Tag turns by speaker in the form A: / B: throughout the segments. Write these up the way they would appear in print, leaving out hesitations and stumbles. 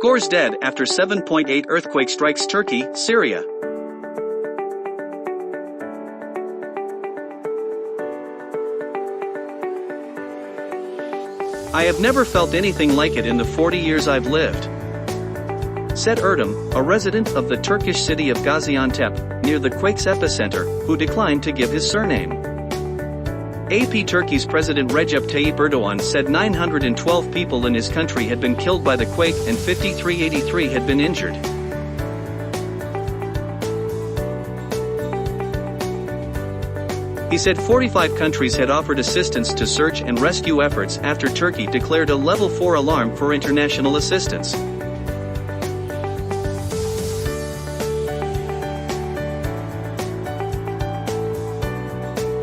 A: Scores dead after 7.8 earthquake strikes Turkey, Syria. I have never felt anything like it in the 40 years I've lived, said Erdem, a resident of the Turkish city of Gaziantep, near the quake's epicenter, who declined to give his surname. AP Turkey's President Recep Tayyip Erdogan said 912 people in his country had been killed by the quake and 5,383 had been injured. He said 45 countries had offered assistance to search and rescue efforts after Turkey declared a level 4 alarm for international assistance.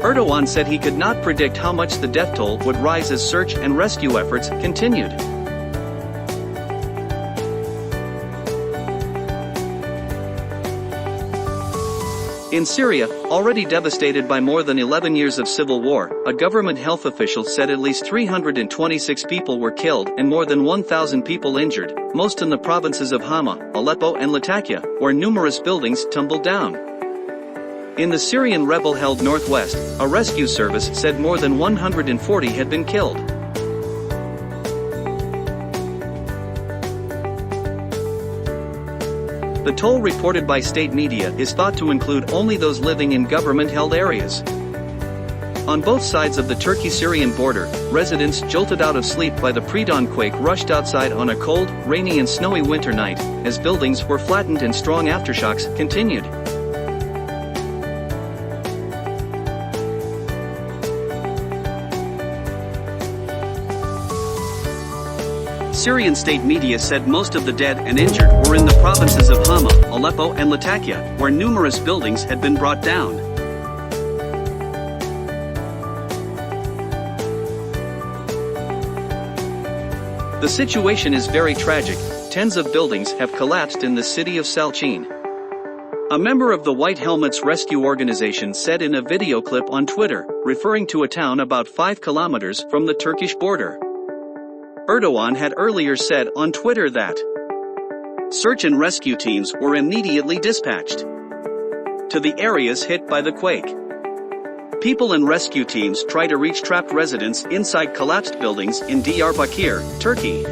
A: Erdogan said he could not predict how much the death toll would rise as search and rescue efforts continued. In Syria, already devastated by more than 11 years of civil war, a government health official said at least 326 people were killed and more than 1,000 people injured, most in the provinces of Hama, Aleppo and Latakia, where numerous buildings tumbled down. In the Syrian rebel-held northwest, a rescue service said more than 140 had been killed. The toll reported by state media is thought to include only those living in government-held areas. On both sides of the Turkey-Syrian border, residents jolted out of sleep by the pre-dawn quake rushed outside on a cold, rainy and snowy winter night, as buildings were flattened and strong aftershocks continued. Syrian state media said most of the dead and injured were in the provinces of Hama, Aleppo and Latakia, where numerous buildings had been brought down. The situation is very tragic. Tens of buildings have collapsed in the city of Salchin. A member of the White Helmets Rescue Organization said in a video clip on Twitter, referring to a town about 5 kilometers from the Turkish border. Erdogan had earlier said on Twitter that search and rescue teams were immediately dispatched to the areas hit by the quake. People and rescue teams try to reach trapped residents inside collapsed buildings in Diyarbakir, Turkey.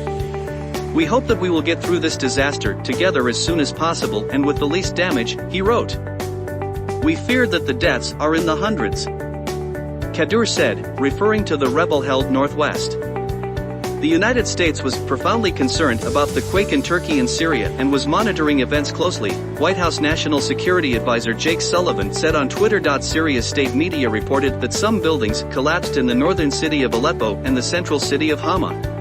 A: We hope that we will get through this disaster together as soon as possible and with the least damage, he wrote. We fear that the deaths are in the hundreds, Kadir said, referring to the rebel-held Northwest. The United States was profoundly concerned about the quake in Turkey and Syria and was monitoring events closely, White House National Security Advisor Jake Sullivan said on Twitter. Syria's state media reported that some buildings collapsed in the northern city of Aleppo and the central city of Hama.